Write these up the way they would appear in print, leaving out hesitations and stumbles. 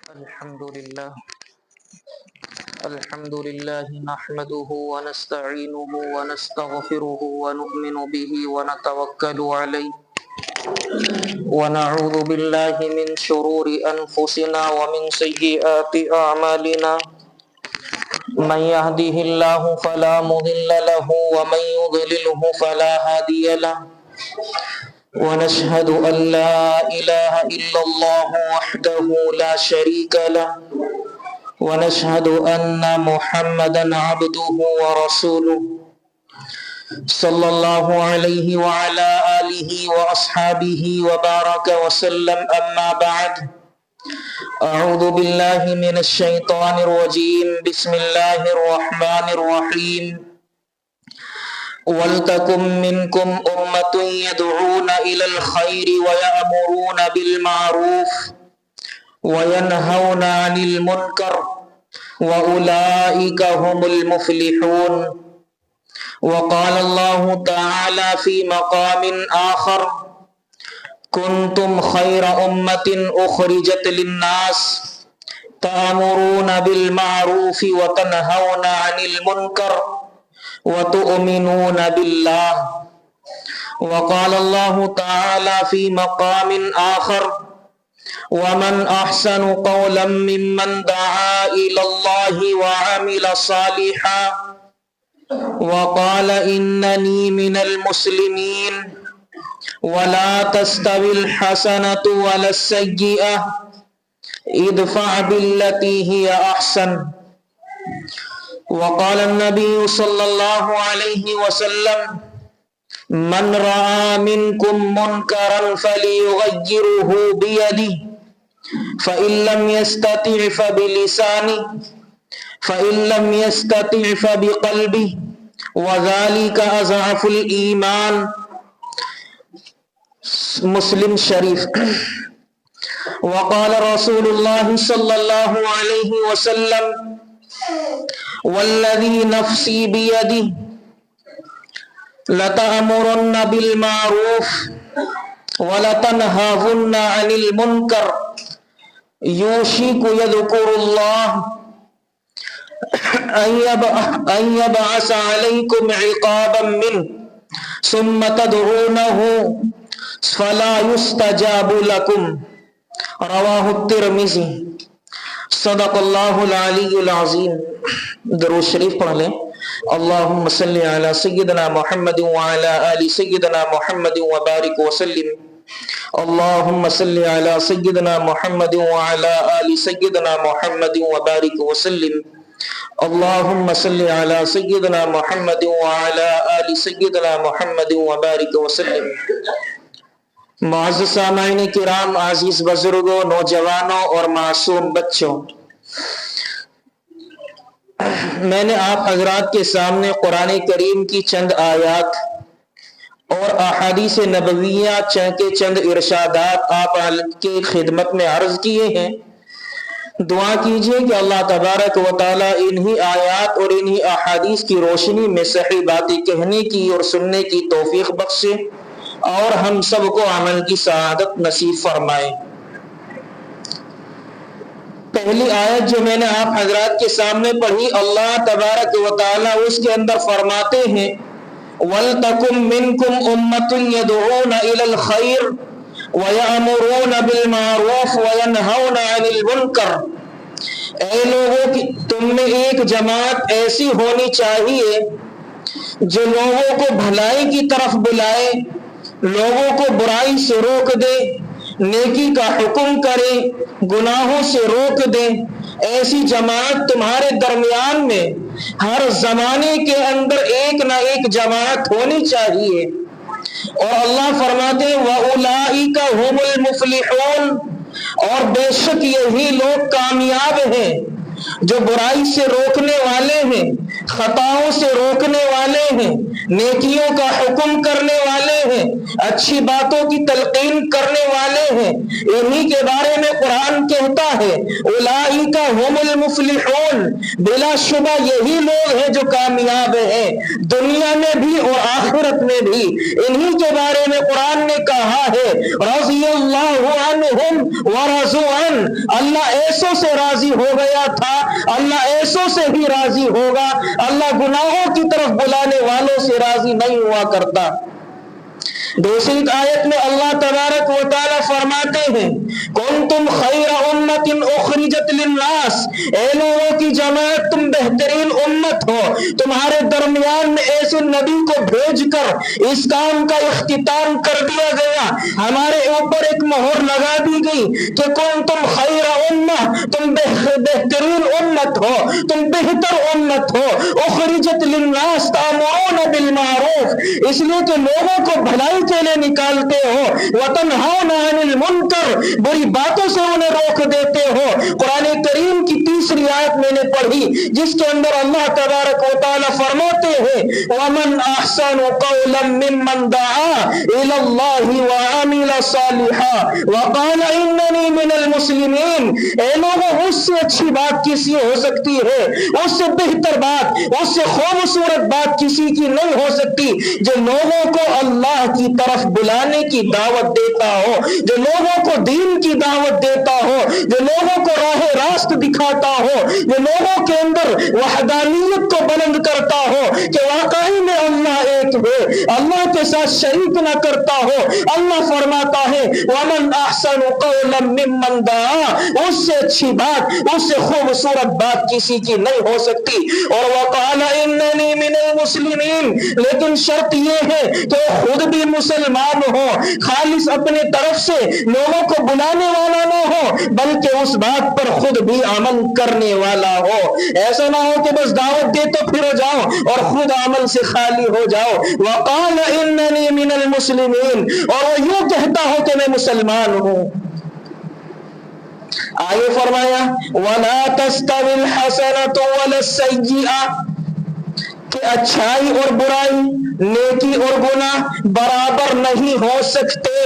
الحمد لله نحمده ونستعينه ونستغفره ونؤمن به ونتوكل عليه ونعوذ بالله من شرور أنفسنا ومن سيئات أعمالنا من يهده الله فلا مضل له ومن يضلله فلا هادي له ونشهد أن لا إله إلا الله وحده لا شريك له ونشهد أن محمدا عبده ورسوله صلى الله عليه وعلى آله وأصحابه وبارك وسلم أما بعد أعوذ بالله من الشيطان الرجيم بسم الله الرحمن الرحيم وَلْتَكُن مِّنكُمْ أُمَّةٌ يَدْعُونَ إِلَى الْخَيْرِ وَيَأْمُرُونَ بِالْمَعْرُوفِ وَيَنْهَوْنَ عَنِ الْمُنكَرِ وَأُولَٰئِكَ هُمُ الْمُفْلِحُونَ وقال الله تعالى في مقام آخر كنتم خير أمة أخرجت للناس تأمرون بالمعروف وتنهون عن المنكر وتؤمنون بالله وقال الله تعالى في مقام آخر ومن أحسن قولا ممن دعا إلى الله وعمل صالحا وقال إنني من المسلمين ولا تستوي الحسنة ولا السيئة ادفع بالتي هي أحسن وقال النبي صلى الله عليه وسلم من رأى منكم منكرا فليغيره بيده فإن لم يستطع فبلسانه فإن لم يستطع فبقلبه وذلك أضعف الإيمان مسلم شریف وقال رسول الله صلى الله عليه وسلم والذي نفسي بيده لتأمرن بالمعروف ولتنهون عن المنكر يوشك يذكر الله أن يبعث عليكم عقابا منه ثم تدعونه فلا يستجاب لكم رواہ الترمذی صدق اللہ العلی العظیم. درود شریف پڑھ لیں. اللہم صلی علی سیدنا محمد وعلی آل سیدنا محمد وبارک وسلم. اللہم صلی علی سیدنا محمد وعلی آل سیدنا محمد وبارک وسلم. اللہم صلی علی سیدنا محمد وعلی آل سیدنا محمد وبارک وسلم. معزز سامعین کرام، عزیز بزرگوں، نوجوانوں اور معصوم بچوں، میں نے آپ حضرات کے سامنے قرآن کریم کی چند آیات اور احادیث نبویہ کے چند ارشادات آپ کے خدمت میں عرض کیے ہیں. دعا کیجئے کہ اللہ تبارک و تعالی انہی آیات اور انہی احادیث کی روشنی میں صحیح باتیں کہنے کی اور سننے کی توفیق بخشے اور ہم سب کو عمل کی سعادت نصیب فرمائے. پہلی آیت جو میں نے آپ حضرات کے سامنے پڑھی، اللہ تبارک و تعالی اس کے اندر فرماتے ہیں وَلْتَكُن مِّنكُمْ أُمَّةٌ يَدْعُونَ إِلَى الْخَيْرِ وَيَأْمُرُونَ بِالْمَعْرُوفِ وَيَنْهَوْنَ عَنِ الْمُنكَرِ. اے لوگوں کی تم میں ایک جماعت ایسی ہونی چاہیے جو لوگوں کو بھلائی کی طرف بلائے، لوگوں کو برائی سے روک دے، نیکی کا حکم کرے، گناہوں سے روک دے. ایسی جماعت تمہارے درمیان میں ہر زمانے کے اندر ایک نہ ایک جماعت ہونی چاہیے. اور اللہ فرماتے ہیں وَأُولَئِكَ هُمُ الْمُفْلِحُونَ، اور بے شک یہی لوگ کامیاب ہیں جو برائی سے روکنے والے ہیں، خطاؤں سے روکنے والے ہیں، نیکیوں کا حکم کرنے والے ہیں، اچھی باتوں کی تلقین کرنے والے ہیں، انہی کے بارے میں قرآن کہتا ہے اولئک هم المفلحون، بلا شبہ یہی لوگ ہیں جو کامیاب ہیں دنیا میں بھی اور آخرت میں بھی۔ انہی کے بارے میں قرآن نے کہا ہے رضی اللہ عنہم ورضوا عنہ، اللہ ایسوں سے راضی ہو گیا تھا، اللہ ایسوں سے بھی راضی ہوگا، اللہ گناہوں کی طرف بلانے والوں سے راضی نہیں ہوا کرتا۔ دوسری آیت میں اللہ تبارک و تعالی فرماتے ہیں کنتم خیر امت اخرجت للناس، اے لوگوں کی جماعت تم بہترین امت ہو، تمہارے درمیان میں ایسے نبی کو بھیج کر اس کام کا اختتام کر دیا گیا، ہمارے اوپر ایک مہر لگا دی گئی کہ کنتم خیر امہ، تم بہترین امت ہو، تم بہتر امت ہو، اخرجت للناس تأمرون بالمعروف، اس لیے کہ لوگوں کو بھلائی کے لیے نکالتے ہو، وتنہون عن المنکر، بری باتوں سے انہیں روک دیتے ہو۔ قرآن کریم کی تیسری آیت میں نے پڑھی جس کے اندر اللہ تبارک و تعالی فرماتے ہیں ومن احسن قولا ممن دعا الى اللہ وعمل صالحا وقال اننی من المسلمین، اے لوگوں اس سے اچھی بات کسی ہو سکتی ہے، اس سے بہتر بات، اس سے خوبصورت بات کسی کی نہیں ہو سکتی جو لوگوں کو اللہ کی طرف بلانے کی دعوت دیتا ہو، جو لوگوں کو دین کی دعوت دیتا ہو، جو لوگوں کو راہ راست دکھاتا ہو، جو لوگوں کے اندر وحدانیت کو بلند کرتا ہو کہ واقعی میں اللہ ایک ہے، اللہ کے ساتھ شریک نہ کرتا ہو۔ اللہ فرماتا ہے ومن احسن قولا ممن دعا، اس سے اچھی بات، اس سے خوبصورت بات کسی کی نہیں ہو سکتی۔ اور وقال اننی من المسلمین، لیکن شرط یہ ہے کہ خود بھی مسلمان ہو، خالص اپنے طرف سے لوگوں کو بلانے والا نہ ہو بلکہ اس بات پر خود بھی عمل کرنے والا ہو۔ ایسا نہ ہو کہ بس دعوت دے تو پھر جاؤ اور خود عمل سے خالی ہو جاؤ۔ وقال اننی من المسلمین، اور وہ یوں کہتا ہو کہ میں مسلمان ہوں۔ آگے فرمایا وَلَا تَسْتَوِي الْحَسَنَةُ وَلَا السَّيِّئَةُ، کہ اچھائی اور برائی، نیکی اور گناہ برابر نہیں ہو سکتے۔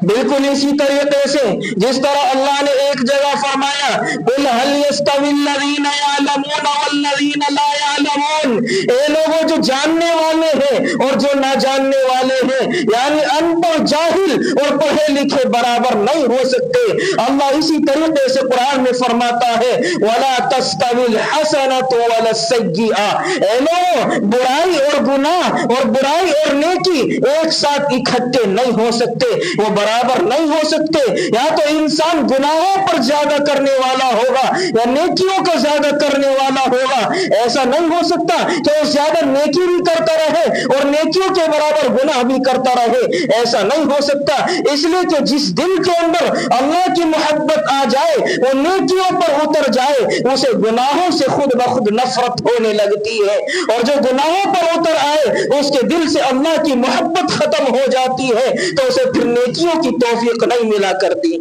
بالکل اسی طریقے سے جس طرح اللہ نے ایک جگہ فرمایا قُلْ هَلْ يَسْتَوِي الَّذِينَ يَعْلَمُونَ وَالَّذِينَ لَا يَعْلَمُونَ، اے لوگوں جو جاننے والے ہیں اور جو نہ جاننے والے ہیں، یعنی ان پڑھ جاہل اور پڑھے لکھے برابر نہیں ہو سکتے۔ اللہ اسی طریقے سے قرآن میں فرماتا ہے وَلَا تَسْتَوِي الْحَسَنَةُ وَلَا السَّيِّئَةُ، اے لوگوں برائی اور گناہ اور برائی اور نیکی ایک ساتھ اکٹھے نہیں ہو سکتے، وہ برابر نہیں ہو سکتے۔ یا تو انسان گناہوں پر زیادہ کرنے والا ہوگا یا نیکیوں کا زیادہ کرنے والا ہوگا، ایسا نہیں ہو سکتا کہ وہ زیادہ نیکی بھی کرتا رہے اور نیکیوں کے برابر گناہ بھی کرتا رہے، ایسا نہیں ہو سکتا۔ اس لیے کہ جس دل کے اندر اللہ کی محبت آ جائے، وہ نیکیوں پر اتر جائے، اسے گناہوں سے خود بخود نفرت ہونے لگتی ہے، اور جو گناہوں پر اتر آئے اس کے دل سے اللہ کی محبت ختم ہو جاتی ہے تو اسے پھر نیکیوں کی توفیق نہیں ملا کرتی۔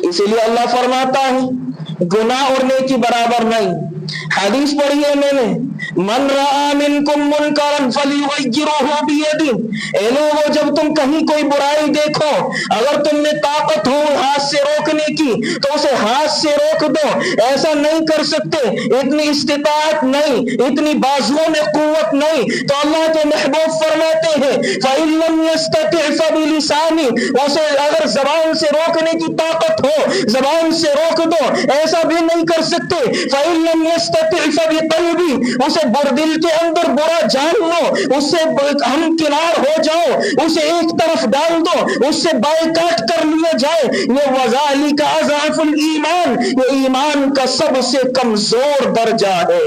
اسی لیے اللہ فرماتا ہے گناہ اور نیکی برابر نہیں۔ حدیث پڑھی ہے میں نے من رأى منکم منکرا فلیغیرہ بیدہ، اے لوگوں جب تم کہیں کوئی برائی دیکھو، اگر تم میں طاقت ہو ہاتھ سے روکنے کی تو اسے ہاتھ سے روک دو۔ ایسا نہیں کر سکتے، اتنی استطاعت نہیں، اتنی بازوؤں میں قوت نہیں، تو اللہ کے محبوب فرماتے ہیں فَإِن لَمْ يَسْتَطِعْ فَبِلِسَانِهِ، اسے اگر زبان سے روکنے کی طاقت ہو زبان سے روک دو، ایسا بھی نہیں کر سکتے فَإِن لَمْ يَسْتَطِعْ فَبِقَلْبِهِ، اسے دل کے اندر برا جان لو، اس سے ہم کنار ہو جاؤ، اسے ایک طرف ڈال دو، اس سے بائیکاٹ کر لیا جائے، یہ وَذَلِكَ أَضْعَفُ الْإِيمَانِ، یہ ایمان کا سب سے کمزور درجہ ہے،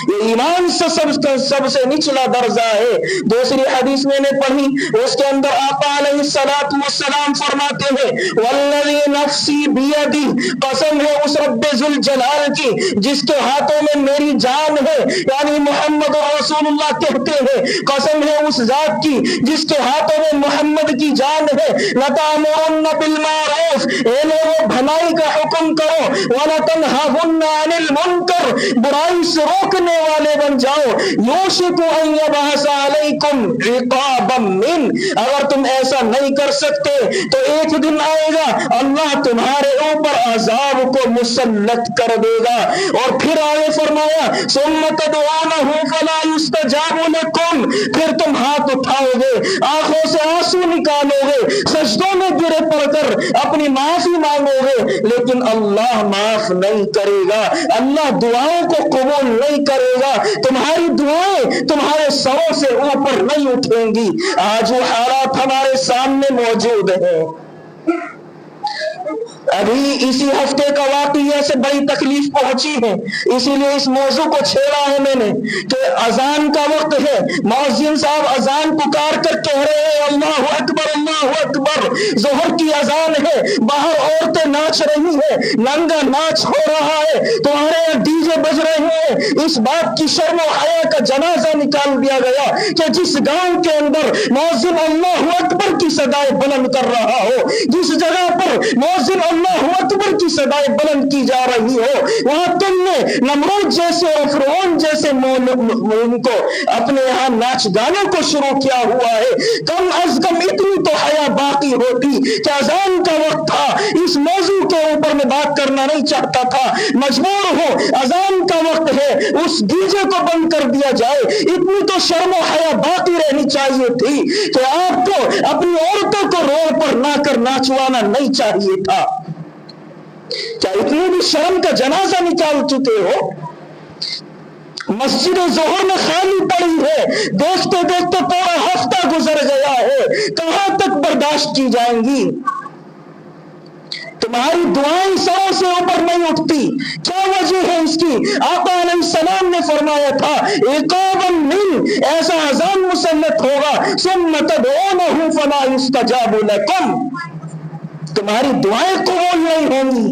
یہ ایمان سے سب سے نچلا درجہ ہے۔ دوسری حدیث میں نے پڑھی، اس کے اندر آقا علیہ الصلوۃ والسلام فرماتے ہیں وَالَّذِي नफ्सी बियदी, कसम है उस रब्बे जुल जलाल की जिसके हाथों में मेरी जान है, यानी मोहम्मद रसूलुल्लाह कहते हैं कसम है उस जात की जिसके हाथों में मोहम्मद की जान है, लतामुरुन्न बिल मारूफ, ए लोगों भलाई का हुक्म करो, वला तनहाउन्न अनिल मुनकर, बुराई से रोकने वाले बन जाओ, यूशिकु अन यबअसा अलैकुम इकाबम मिन, अगर तुम ऐसा नहीं कर सकते तो एक दिन आएगा अल्लाह तुम्हारे ऊपर अजाब को मुसल्लत कर देगा। और फिर आगे फरमाया सुम्मा तदऊनहु फला युस्तजाबु लकुम, फिर तुम हाथ उठाओगे, आंखों से आंसू निकालोगे, सजदों में गिरे पड़कर अपनी माफी मांगोगे, लेकिन अल्लाह माफ नहीं करेगा, अल्लाह दुआओं को कबूल नहीं करेगा, तुम्हारी दुआएं तुम्हारे सरों से ऊपर नहीं उठेंगी। आज वो हालात हमारे सामने मौजूद है। अभी इसी हफ्ते का वाकया से बड़ी तकलीफ पहुंची है, इसीलिए इस मौजू को छेड़ा है मैंने कि अजान का वक्त है, मौज़िन साहब अजान पुकार कर कह रहे हैं अल्लाहु अकबर अल्लाहु अकबर, जोहर की अजान है, बाहर औरतें नाच रही है, नंगा नाच हो रहा है, तुम्हारे यहाँ डीजे बज रहे हैं। इस बात की शर्म और हया का जनाजा निकाल दिया गया कि जिस गांव के अंदर मौज़िन अल्लाहु अकबर की सदाएं बुलंद कर रहा हो, जिस जगह पर मौज़िन अल्लाहु अकबर की सदाएं बुलंद की जा रही हो, वहां तुमने नमरूद जैसे और फिरौन जैसे उनको अपने यहाँ नाच गानों को शुरू किया हुआ है। कम अज कम इतनी तो हया बाकी होती कि अजान का वक्त था, इस मौजू के ऊपर मैं बात करना नहीं चाहता था, मजबूर हो, अजान का वक्त है, उस डीजे को बंद कर दिया जाए, इतनी तो शर्म और हया बाकी रहनी चाहिए थी कि आपको अपनी औरतों को रोड पर ना कर नाचवाना नहीं चाहिए था। क्या इतनी भी शर्म का जनाजा निकाल चुके हो? मस्जिद ज़ोहर में खाली पड़ी है, देखते देखते पूरा हफ्ता गुजर गया है, कहां तक बर्दाश्त की जाएंगी? तुम्हारी दुआएं सरों से ऊपर नहीं उठती, क्या वजह है इसकी? आका अलैहिस्सलाम ने फरमाया था इकाबन मिन, ऐसा अज़ान मुसल्लत होगा, सुम्मा तदऊनहु फला युस्तजाबु लकुम, तुम्हारी दुआएं कबूल नहीं होंगी।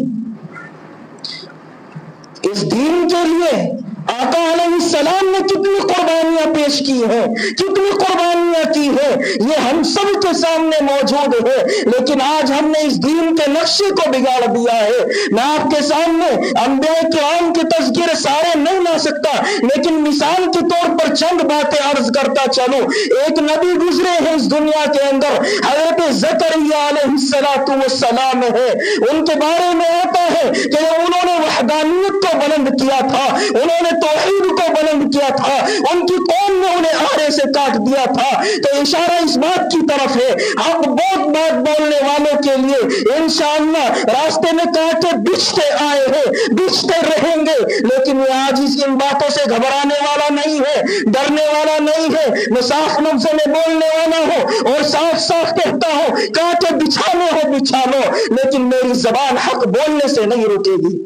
इस दीन के लिए आका अलैहिस्सलाम ने कितनी कुर्बानियां पेश की हैं, कितनी कुर्बानियां की हैं, ये हम सब के सामने मौजूद है, लेकिन आज हमने इस दीन के नक्शे को बिगाड़ दिया है। मैं आपके सामने अंबिया किराम के तज़किरे सारे नहीं ला सकता, लेकिन मिसाल के तौर पर चंद बातें अर्ज करता चलूं। एक नबी गुजरे हैं इस दुनिया के अंदर, हज़रत ज़करिया अलैहिस्सलातु वस्सलाम है, उनके बारे में आता है कि उन्होंने वहदानियत को बुलंद किया था, उन्होंने तौहीद को बुलंद किया था, उनकी कौम ने उन्हें आरे से काट दिया था। तो इशारा इस बात की तरफ है, हम बहुत बात बोलने वालों के लिए इंशाअल्लाह रास्ते में कांटे बिछते आए हैं, बिछते रहेंगे, लेकिन ये आज इन बातों से घबराने वाला नहीं है, डरने वाला नहीं है। मैं साफ लफ्ज़ों में बोलने वाला हूं और साफ साफ कहता हूं, कांटे बिछाने हो बिछा लो, लेकिन मेरी जबान हक बोलने से नहीं रुकेगी।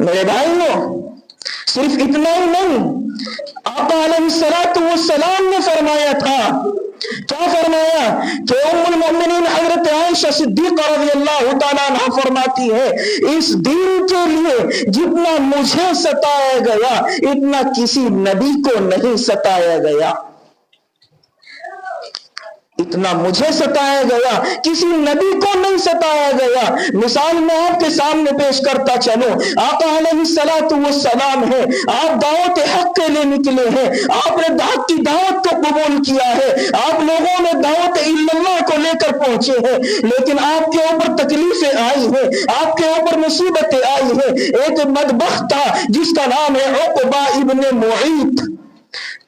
मेरे भाइयों, सिर्फ इतना ही नहीं, आका अलैहिस्सलातु वस्सलाम ने फरमाया था, क्या फरमाया कि उम्मुल मोमिनीन हजरत आयशा सिद्दीक़ा रज़ियल्लाहु ताला अन्हा फरमाती है, इस दीन के लिए जितना मुझे सताया गया इतना किसी नबी को नहीं सताया गया, इतना मुझे सताया गया किसी नबी को नहीं सताया गया। मिसाल मैं आपके सामने पेश करता चलूं, आका अलैहिस्सलातु वस्सलाम है, आप दावत हक के लिए निकले हैं, आपने हक की दावत को कबूल किया है, आप लोगों में दावत इल्लल्लाह को लेकर पहुंचे हैं, लेकिन आपके ऊपर तकलीफें आई हैं, आपके ऊपर मुसीबतें आई हैं। एक बदबख्त था जिसका नाम है उक़बा इब्न मुईत,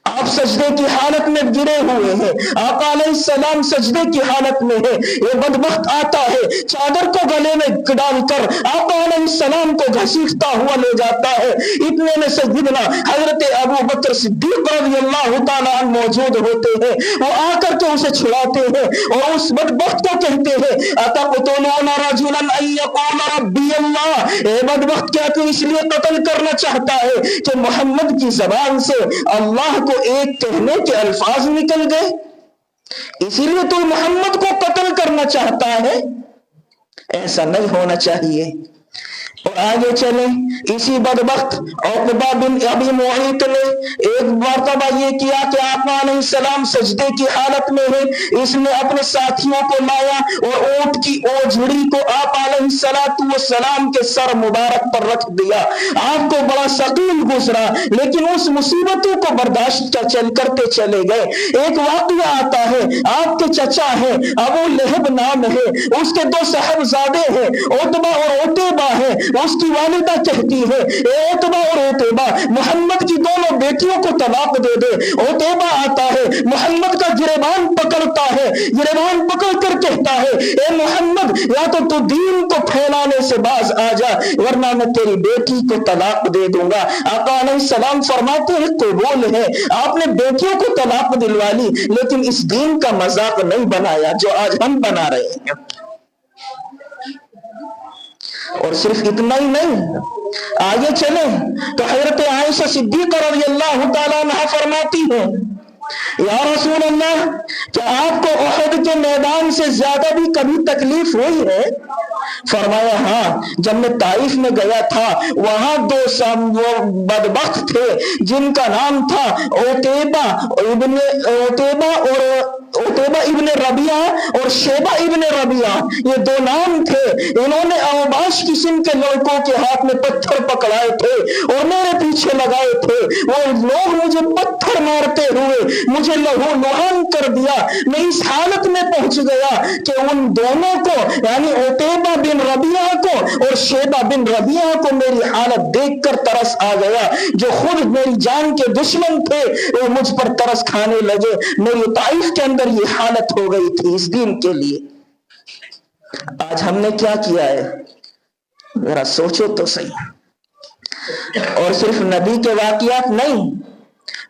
आप सजदे की हालत में गिरे हुए हैं, आका अलैहिस्सलाम सजदे की हालत में है, ये बदबख्त आता है, चादर को गले में डालकर आका अलैहिस्सलाम को घसीटता हुआ ले जाता है। इतने में सय्यदना हजरत अबू बकर सिद्दीक़ रज़ियल्लाहु ताला अन्हु मौजूद होते हैं, वो आकर के उसे छुड़ाते हैं और उस बदबख्त को कहते हैं अतक़तुलूना रजुलन अन यक़ूल रब्बी अल्लाह, ए बदबख्त क्या तू इसलिए कत्ल करना चाहता है कि मोहम्मद की जबान से अल्लाह को एक कहने के अल्फाज निकल गए, इसीलिए तू मोहम्मद को कत्ल करना चाहता है? ऐसा नहीं होना चाहिए। और आगे चले, इसी बदबख्त उक़बा बिन अबी मुअयत ने एक मर्तबा ये किया कि आका अलैहिस्सलाम सजदे की हालत में है, इसने अपने साथियों को लाया और ऊंट की ओझड़ी को आप अलैहिस्सलाम के सर मुबारक पर रख दिया। आपको बड़ा सकीन गुजरा, लेकिन उस मुसीबतों को बर्दाश्त करते चले गए। एक वाक़या आता है, आपके चचा है, अबू लहब नाम है, उसके दो साहबजादे हैं, उतबा और उतैबा है। उसकी वालिदा कहती है, ए उतबा और उतैबा, मोहम्मद की दोनों बेटियों को तलाक दे दे। उतैबा आता है, मोहम्मद का गिरेबान पकड़ता है, गिरेबान पकड़ कर कहता है, ए मोहम्मद, या तो तू दीन को फैलाने से बाज आ जा, वरना मैं तेरी बेटी को तलाक दे दूंगा। आका अलैहिस्सलाम फरमाते हैं, कबूल है, आपने बेटियों को तलाक दिलवा ली, लेकिन इस दीन का मजाक नहीं बनाया जो आज हम बना रहे हैं। और सिर्फ इतना ही नहीं, आगे चले तो हजरत आयशा सिद्दीक़ा रज़ियल्लाहु ताला अन्हा फरमाती हैं, या रसूल अल्लाह, क्या आपको उहद के मैदान से ज्यादा भी कभी तकलीफ हुई है? फरमाया, हाँ, जब मैं ताइफ में गया था, वहां दो बदबख्त थे जिनका नाम था उतैबा इब्न रबिया और शेबा इब्न रबिया। ये दो नाम थे। इन्होंने अवबाश किस्म के लड़कों के हाथ में पत्थर पकड़ाए थे और मेरे पीछे लगाए थे। वो लोग मुझे पत्थर मारते हुए मुझे लहू लुहान कर दिया। मैं इस हालत में पहुंच गया कि उन दोनों को, यानी उतैबा बिन रबिया को और शेबा बिन रबिया को मेरी हालत देखकर तरस आ गया। जो खुद मेरी जान के दुश्मन थे वो मुझ पर तरस खाने लगे। मेरी ताइफ के अंदर ये हालत हो गई थी इस दीन के लिए। आज हमने क्या किया है, जरा सोचो तो सही। और सिर्फ नबी के वाकयात नहीं,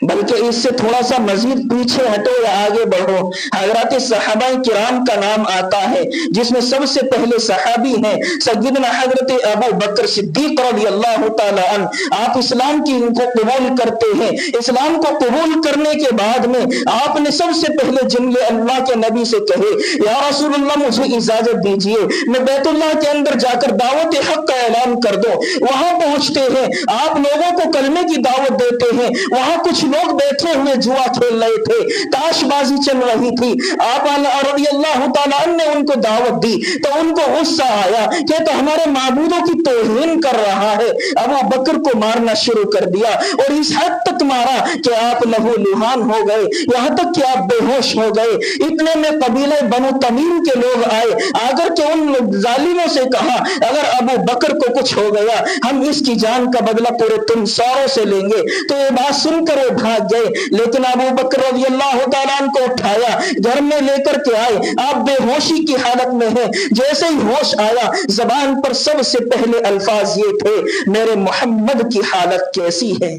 बल्कि इससे थोड़ा सा मजीद पीछे हटो या आगे बढ़ो, हजरत सहाबा किराम का नाम आता है, जिसमें सबसे पहले सहाबी हैं सय्यदना हजरत अबू बकर सिद्दीक रज़ियल्लाहु ताला अन्हु। आप इस्लाम की इनको कबूल करते हैं। इस्लाम को कबूल करने के बाद में आपने सबसे पहले जुमले अल्लाह के नबी से कहे, या रसूलुल्लाह, मुझे इजाजत दीजिए मैं बैतुल्लाह के अंदर जाकर दावत हक का ऐलान कर दो। वहां पहुंचते हैं, आप लोगों को कलमे की दावत देते हैं। वहां कुछ लोग बैठे हुए जुआ खेल रहे थे, ताशबाजी चल रही थी। आप रज़ियल्लाहु ताला अन्हु ने उनको दावत दी तो उनको गुस्सा आया कि तो हमारे माबूदों की तौहीन कर रहा है। अबू बकर को मारना शुरू कर दिया और इस हद तक मारा कि आप लहू लुहान हो गए, यहां तक कि आप बेहोश हो गए। इतने में कबीले बनु तमीम के लोग आए, आकर के उन जालिमों से कहा, अगर अबू बकर को कुछ हो गया हम इसकी जान का बदला पूरे तुम सारों से लेंगे। तो ये बात सुनकर वो भाग गए, लेकिन अबू बकर रज़ियल्लाहु ताला अन्हु को उठाया, घर में लेकर के आए। आप बेहोशी की हालत में हैं। जैसे ही होश आया, जबान पर सबसे पहले अल्फाज ये थे, मेरे मोहम्मद की हालत कैसी है,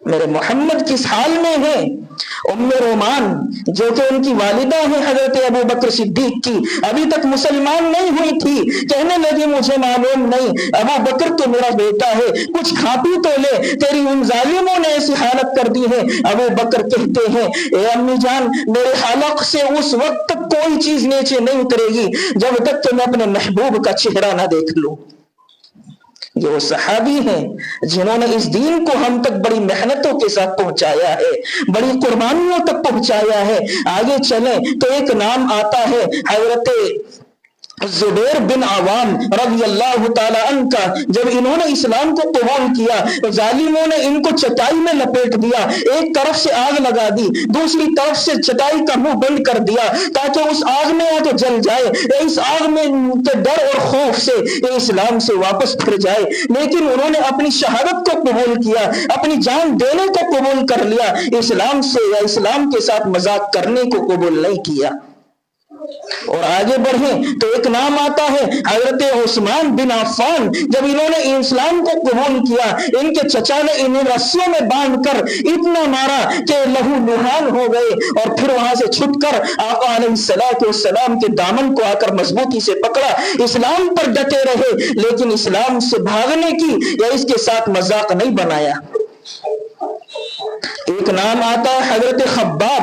मेरे मोहम्मद किस हाल में है। उम्मे रोमान जो कि उनकी वालिदा है हजरत अबू बकर सिद्दीक की, अभी तक मुसलमान नहीं हुई थी, कहने लगी मुझे मालूम नहीं, अबू बकर तो मेरा बेटा है, कुछ खा पी तो ले, तेरी उन जालिमों ने ऐसी हालत कर दी है। अबू बकर कहते हैं, ए अम्मी जान, मेरे हालक से उस वक्त तक कोई चीज नीचे नहीं उतरेगी जब तक कि मैं अपने महबूब का चेहरा ना देख लूं। ये वो सहाबी हैं जिन्होंने इस दीन को हम तक बड़ी मेहनतों के साथ पहुंचाया है, बड़ी कुर्बानियों तक पहुंचाया है। आगे चलें तो एक नाम आता है हजरत जुबैर बिन आवाम रज़ियल्लाहु ताला अन्हु का। जब इन्होंने इस्लाम को कबूल किया तो जालिमों ने इनको चटाई में लपेट दिया, एक तरफ से आग लगा दी, दूसरी तरफ से चटाई का मुंह बंद कर दिया ताकि उस आग में या तो जल जाए, इस आग में के डर और खौफ से ये इस्लाम से वापस फिर जाए। लेकिन उन्होंने अपनी शहादत को कबूल किया, अपनी जान देने को कबूल कर लिया, इस्लाम से या इस्लाम के साथ मजाक करने को कबूल नहीं किया। और आगे बढ़े तो एक नाम आता है हजरत उस्मान बिन अफ़्फ़ान। जब इन्होंने इस्लाम को कबूल किया, इनके चचा ने इन्हें रस्सियों में बांधकर इतना मारा कि लहू लुहान हो गए और फिर वहां से छुटकर आका अलैहिस्सलातु वस्सलाम के दामन को आकर मजबूती से पकड़ा, इस्लाम पर डटे रहे, लेकिन इस्लाम से भागने की या इसके साथ मजाक नहीं बनाया। एक ایک نام آتا ہے حضرت خباب،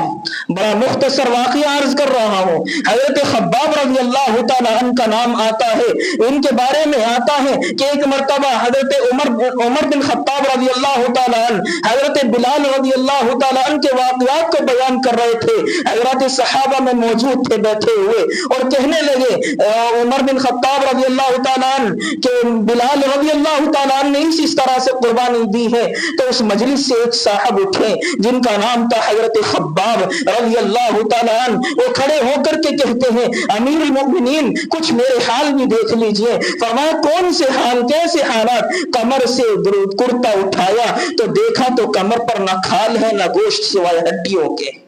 بڑا مختصر واقعہ عرض کر رہا ہوں، حضرت خباب رضی اللہ تعالیٰ عنہ کا نام آتا ہے۔ ان کے بارے میں آتا ہے کہ ایک مرتبہ حضرت عمر بن خطاب رضی اللہ تعالیٰ عنہ حضرت بلال رضی اللہ تعالیٰ عنہ کے واقعات کو بیان کر رہے تھے، حضرات صحابہ میں موجود تھے بیٹھے ہوئے، اور کہنے لگے عمر بن خطاب رضی اللہ تعالیٰ عنہ کہ بلال رضی اللہ تعالیٰ عنہ نے اس طرح سے قربانی دی ہے۔ تو اس مجلس سے ایک صاحب اٹھے جن کا نام تھا حضرت خباب رضی اللہ تعالیٰ عنہ، وہ کھڑے ہو کر کے کہتے ہیں امیر المؤمنین کچھ میرے حال بھی دیکھ لیجئے۔ فرمایا کون سے حال، کیسے حالات؟ کمر سے کرتا اٹھایا تو دیکھا تو کمر پر نہ کھال ہے نہ گوشت سوائے ہڈیوں کے۔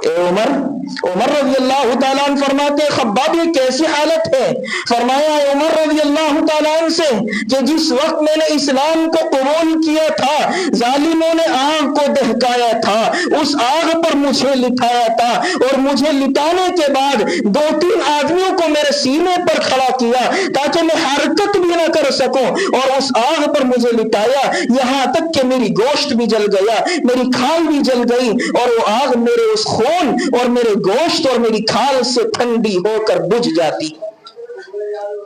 اے عمر رضی اللہ تعالیٰ عنہ فرماتے خباب یہ کیسی حالت ہے؟ فرمایا عمر رضی اللہ تعالیٰ عنہ سے کہ جس وقت میں نے اسلام کو قبول کیا تھا ظالموں نے آگ کو دہکایا تھا، اس آگ پر مجھے لٹایا تھا، اور مجھے لٹانے کے بعد 2-3 آدمیوں کو میرے سینے پر کھڑا کیا تاکہ میں حرکت بھی نہ کر سکوں، اور اس آگ پر مجھے لٹایا یہاں تک کہ میری گوشت بھی جل گیا، میری کھال بھی جل گئی، اور وہ آگ میرے اس خون اور میرے گوشت اور میری کھال سے ٹھنڈی ہو کر بجھ جاتی۔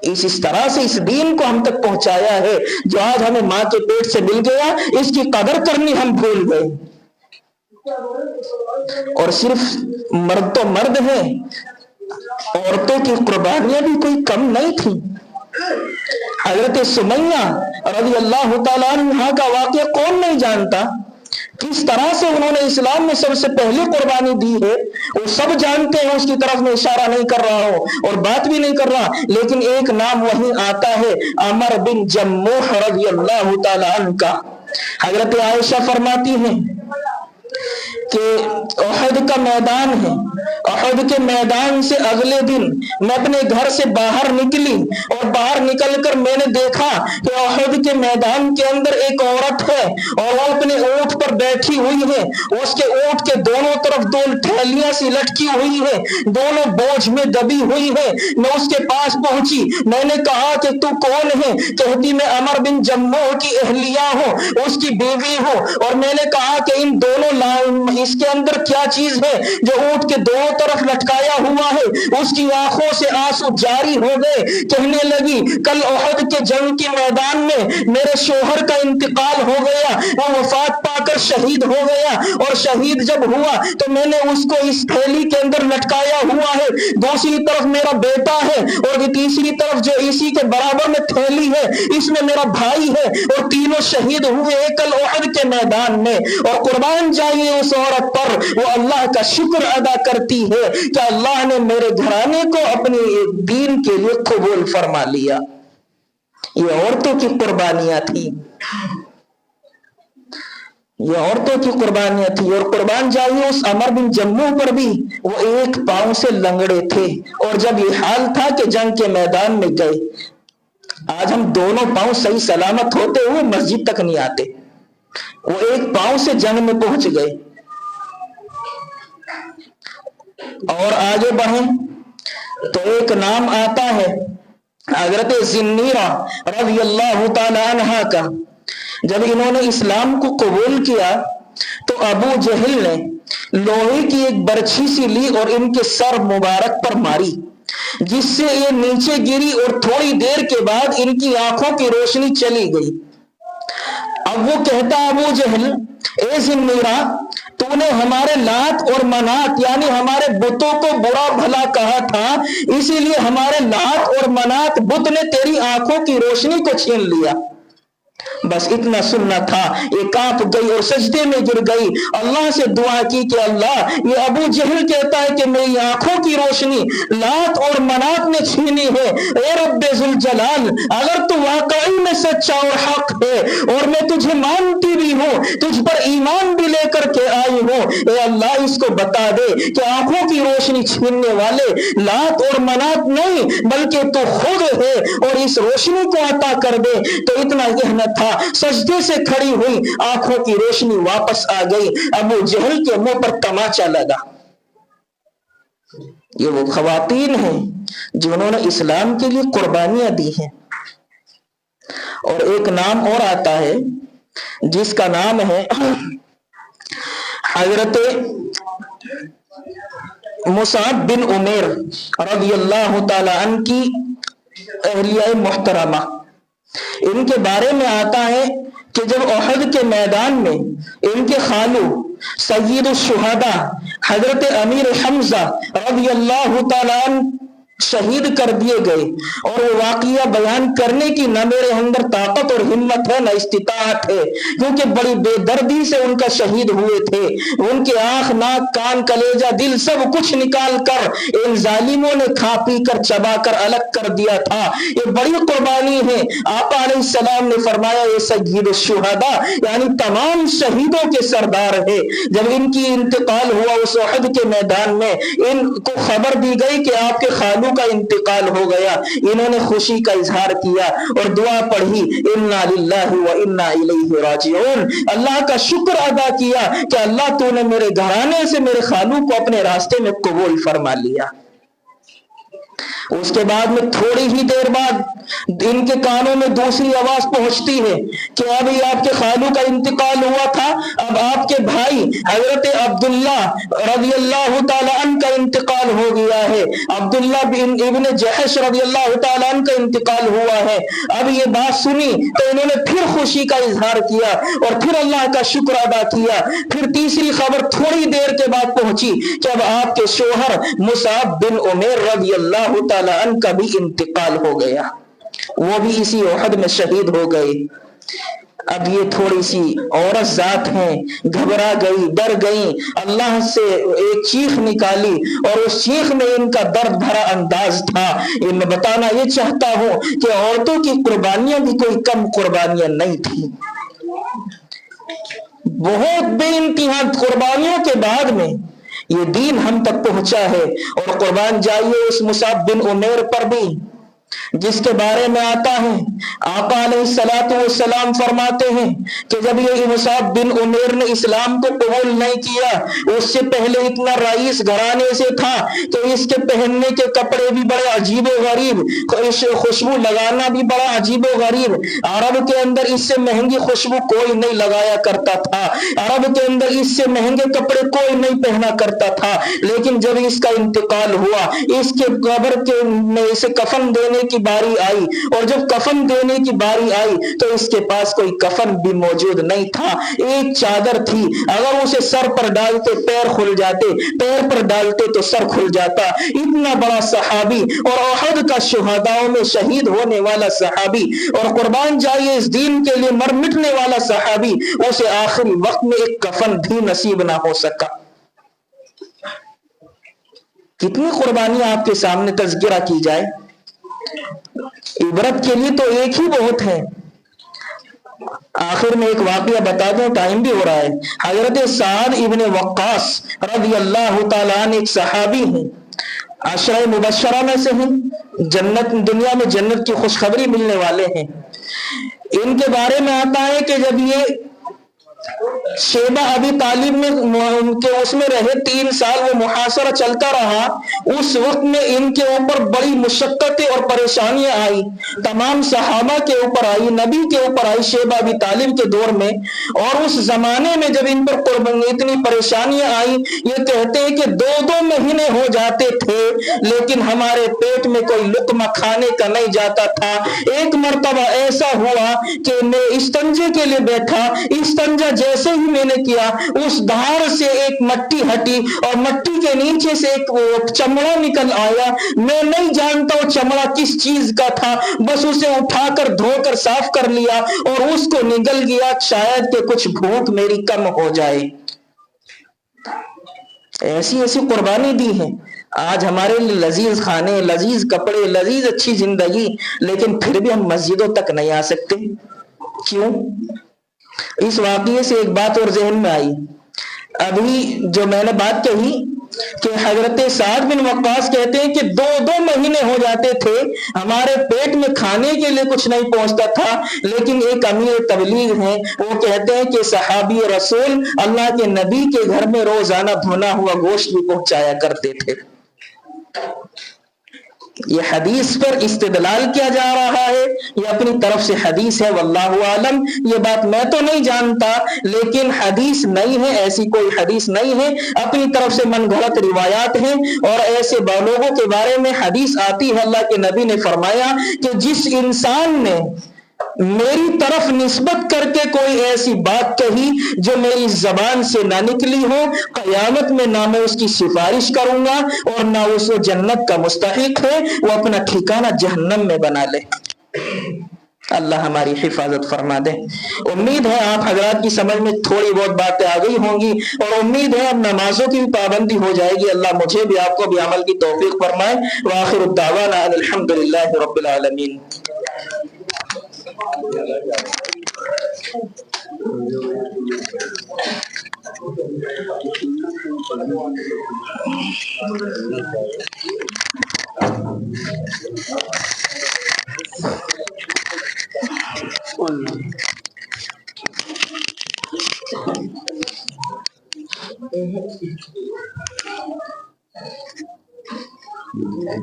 اس طرح سے اس دین کو ہم تک پہنچایا ہے جو آج ہمیں ماں کے پیٹ سے مل گیا، اس کی قدر کرنی ہم بھول گئے۔ اور صرف مرد تو مرد ہیں، عورتوں کی قربانیاں بھی کوئی کم نہیں تھی۔ حضرت سمیہ رضی اللہ تعالیٰ عنہ کا واقعہ کون نہیں جانتا؟ کس طرح سے انہوں نے اسلام میں سب سے پہلی قربانی دی ہے وہ سب جانتے ہیں، اس کی طرف میں اشارہ نہیں کر رہا ہوں اور بات بھی نہیں کر رہا، لیکن ایک نام وہیں آتا ہے عمر بن جموح رضی اللہ تعالیٰ عنہ کا۔ حضرت عائشہ فرماتی ہیں کہ احد کا میدان ہے، احد کے میدان سے اگلے دن میں اپنے گھر سے باہر نکلی، اور باہر نکل کر میں نے دیکھا کہ احد کے میدان کے اندر ایک عورت ہے، اور وہ اپنے اونٹ پر بیٹھی ہوئی ہے، اس کے اونٹ کے دونوں طرف 2 تھیلیاں سی لٹکی ہوئی ہے، دونوں بوجھ میں دبی ہوئی ہے۔ میں اس کے پاس پہنچی، میں نے کہا کہ تو کون ہے؟ کہتی میں عمر بن جموح کی اہلیہ ہوں، اس کی بیوی ہوں، اور میں نے کہا کہ ان دونوں اس کے اندر کیا چیز ہے جو اونٹ کے دونوں طرف لٹکایا ہوا ہے؟ اس کی آنکھوں سے آنسو جاری ہو گئے، کہنے لگی کل احد کے جنگ کے میدان میں میرے شوہر کا انتقال ہو گیا، وہ وفات پا کر شہید ہو گیا، اور شہید جب ہوا تو میں نے اس کو اس تھیلی کے اندر لٹکایا ہوا ہے، دوسری طرف میرا بیٹا ہے، اور تیسری طرف جو اسی کے برابر میں تھیلی ہے اس میں میرا بھائی ہے، اور تینوں شہید ہوئے کل احد کے میدان میں۔ اور قربان جائیے اس عورت پر، وہ اللہ کا شکر ادا کرتی ہے کہ اللہ نے میرے گھرانے کو اپنے دین کے لیے قبول فرما لیا۔ یہ عورتوں کی قربانیاں تھی، یہ عورتوں کی قربانیاں تھی۔ اور قربان جائیے اس عمر بن جموح پر بھی، وہ ایک پاؤں سے لنگڑے تھے، اور جب یہ حال تھا کہ جنگ کے میدان میں گئے، آج ہم دونوں پاؤں صحیح سلامت ہوتے ہوئے مسجد تک نہیں آتے، وہ ایک پاؤں سے جنگ میں پہنچ گئے۔ اور آگے بڑھیں تو ایک نام آتا ہے حضرت زنیرہ رضی اللہ تعالی عنہ کا۔ جب انہوں نے اسلام کو قبول کیا تو ابو جہل نے لوہے کی ایک برچھی سی لی اور ان کے سر مبارک پر ماری، جس سے یہ نیچے گری، اور تھوڑی دیر کے بعد ان کی آنکھوں کی روشنی چلی گئی۔ اب وہ کہتا ابو جہل اے زنیرہ تو نے ہمارے لات اور منات یعنی ہمارے بتوں کو برا بھلا کہا تھا، اسی لیے ہمارے لات اور منات بت نے تیری آنکھوں کی روشنی کو چھین لیا۔ بس اتنا سننا تھا، یہ کانپ گئی اور سجدے میں گر گئی، اللہ سے دعا کی کہ اللہ یہ ابو جہل کہتا ہے کہ میری آنکھوں کی روشنی لات اور منات نے چھینی ہے، اے رب ذوالجلال اگر تو واقعی میں سچا اور حق ہے اور میں تجھے مانتی بھی ہوں، تجھ پر ایمان بھی لے کر کے آئی ہوں، اے اللہ اس کو بتا دے کہ آنکھوں کی روشنی چھیننے والے لات اور منات نہیں بلکہ تو خود ہے، اور اس روشنی کو عطا کر دے۔ تو اتنا کہنا تھا، سجدے سے کھڑی ہوئی آنکھوں کی روشنی واپس آ گئی، ابو جہل کے منہ پر تماچا لگا۔ یہ وہ خواتین ہیں جنہوں نے اسلام کے لیے قربانیاں دی ہیں۔ اور ایک نام اور آتا ہے جس کا نام ہے हजरत मुसाब बिन उमैर रज़ियल्लाहु ताला अन्हु की अहलिया मुहतरमा, इनके बारे में आता है कि जब उहद के मैदान में इनके खालू सय्यिदुश शुहदा हजरत अमीर हमजा रज़ियल्लाहु ताला अन्हु शहीद कर दिए गए, और वो वाकया बयान करने की न मेरे अंदर ताकत और हिम्मत है न इस्तिताअत है, क्योंकि बड़ी बेदर्दी से उनका शहीद हुए थे। उनके आंख नाक कान कलेजा दिल सब कुछ निकाल कर इन जालिमों ने खा पी कर चबा कर अलग कर दिया था। ये बड़ी कुर्बानी है। आका अलैहिस्सलाम ने फरमाया ये सय्यिद शुहदा यानी तमाम शहीदों के सरदार है। जब इनकी इंतकाल हुआ उस उहद के मैदान में, इनको खबर दी गई कि आपके खालू का इंतकाल हो गया। इन्होंने खुशी का इजहार किया और दुआ पढ़ी, इन्ना लिल्लाहि व इन्ना इलैहि राजिऊन। अल्लाह का शुक्र अदा किया कि अल्लाह तूने मेरे घराने से मेरे खालू को अपने रास्ते में कबूल फरमा लिया। उसके बाद में थोड़ी ही देर बाद इनके कानों में दूसरी आवाज पहुंचती है कि अभी आपके खालू का इंतकाल हुआ था, अब आपके भाई हजरत अब्दुल्ला रज़ियल्लाहु ताला अन्हु का इंतकाल हो गया है। अब्दुल्ला इब्न जहश रज़ियल्लाहु ताला अन्हु का इंतकाल हुआ है। अब ये बात सुनी तो इन्होंने फिर खुशी का इजहार किया और फिर अल्लाह का शुक्र अदा किया। फिर तीसरी खबर थोड़ी देर के बाद पहुंची कि अब आपके शोहर मुसाब बिन उमैर रज़ियल्लाहु ताला अन्हु का भी इंतकाल हो गया, वो भी इसी उहद में शहीद हो गए। अब ये थोड़ी सी औरत जात हैं, घबरा गई, डर गई, अल्लाह से एक चीख निकाली और उस चीख में इनका दर्द भरा अंदाज था। ये मैं बताना ये चाहता हूं कि औरतों की कुर्बानियां भी कोई कम कुर्बानियां नहीं थी। बहुत बेइंतहा कुर्बानियों के बाद में ये दीन हम तक पहुंचा है। और कुर्बान जाइए उस मुसाब बिन उमैर पर भी, जिसके बारे में आता है आका अलैहिस्सलातु वस्सलाम फरमाते हैं कि जब ये मुसाब बिन उमैर ने इस्लाम को कबूल नहीं किया, उससे पहले इतना रईस घराने से था तो इसके पहनने के कपड़े भी बड़े अजीब गरीब, खुशबू लगाना भी बड़ा अजीब गरीब। अरब के अंदर इससे महंगी खुशबू कोई नहीं लगाया करता था, अरब के अंदर इससे महंगे कपड़े कोई नहीं पहना करता था। लेकिन जब इसका इंतकाल हुआ, इसके कब्र के में इसे कफन देने की बारी आई और जब कफन देने की बारी आई तो इसके पास कोई कफन भी मौजूद नहीं था। एक चादर थी, अगर उसे सर पर डालते पैर खुल जाते, पैर पर डालते तो सर खुल जाता। इतना बड़ा सहाबी और उहद का शुहदाओं में शहीद होने वाला सहाबी और कुर्बान जाइए इस दीन के लिए मर मिटने वाला सहाबी, उसे आखिरी वक्त में एक कफन भी नसीब ना हो सका। कितनी कुर्बानियां आपके सामने तज़किरा की जाए, इबरत के लिए तो एक ही बहुत है। आखिर में एक वाकया बता दूं, टाइम भी हो रहा है। हजरत साद इब्न वक्कास रज़ियल्लाहु ताला अन्हु एक सहाबी हैं, अशरा मुबश्शरा में से हैं, जन्नत दुनिया में जन्नत की खुशखबरी मिलने वाले हैं। इनके बारे में आता है कि जब ये शेबा अबी तालिब में उनके उसमें रहे 3 साल वो मुहासरा चलता रहा, उस वक्त में इनके ऊपर बड़ी मुशक्कतें और परेशानियां आई, तमाम सहाबा के ऊपर आई, नबी के ऊपर आई, शेबा अबी तालिब के दौर में। और उस जमाने में जब इन पर इतनी परेशानियां आई, ये कहते हैं कि 2-2 महीने हो जाते थे लेकिन हमारे पेट में कोई लुकमा खाने का नहीं जाता था। एक मर्तबा ऐसा हुआ कि मैं इस्तंजे के लिए बैठा, इस्तंजा जैसे ही मैंने किया उस धार से एक मट्टी हटी और मट्टी के नीचे से एक चमड़ा निकल आया। मैं नहीं जानता वो चमड़ा किस चीज का था, बस उसे उठाकर धोकर साफ कर लिया और उसको निगल गया, शायद कि कुछ भूख मेरी कम हो जाए। ऐसी ऐसी कुर्बानी दी है। आज हमारे लिए लजीज खाने, लजीज कपड़े, लजीज अच्छी जिंदगी, लेकिन फिर भी हम मस्जिदों तक नहीं आ सकते। क्यों? इस वाकये से एक बात और जहन में आई। अभी जो मैंने बात कही कि हजरत साद बिन वक्कास कहते हैं कि 2-2 महीने हो जाते थे, हमारे पेट में खाने के लिए कुछ नहीं पहुंचता था, लेकिन एक अमीर तबलीग हैं, वो कहते हैं कि सहाबी रसूल अल्लाह के नबी के घर में रोजाना भुना हुआ गोश्त भी पहुंचाया करते थे। یہ حدیث پر استدلال کیا جا رہا ہے، یہ اپنی طرف سے حدیث ہے، واللہ عالم، یہ بات میں تو نہیں جانتا، لیکن حدیث نہیں ہے، ایسی کوئی حدیث نہیں ہے، اپنی طرف سے من گھڑت روایات ہیں، اور ایسے لوگوں کے بارے میں حدیث آتی ہے، اللہ کے نبی نے فرمایا کہ جس انسان نے میری طرف نسبت کر کے کوئی ایسی بات کہی جو میری زبان سے نہ نکلی ہو، قیامت میں نہ میں اس کی سفارش کروں گا اور نہ اس وہ جنت کا مستحق ہے، وہ اپنا ٹھکانہ جہنم میں بنا لے۔ اللہ ہماری حفاظت فرما دے۔ امید ہے آپ حضرات کی سمجھ میں تھوڑی بہت باتیں آ گئی ہوں گی، اور امید ہے اب نمازوں کی بھی پابندی ہو جائے گی۔ اللہ مجھے بھی آپ کو بھی عمل کی توفیق فرمائے۔ وآخر الدعوانا ان الحمدللہ رب العالمین۔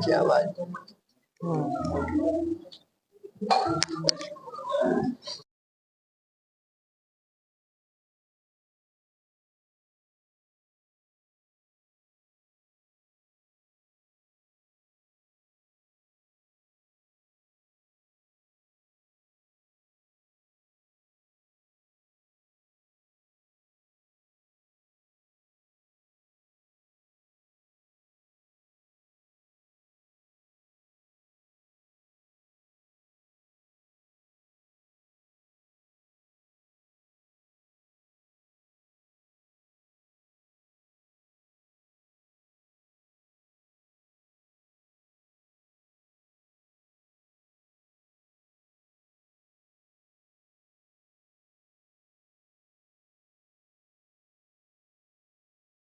کیا آواز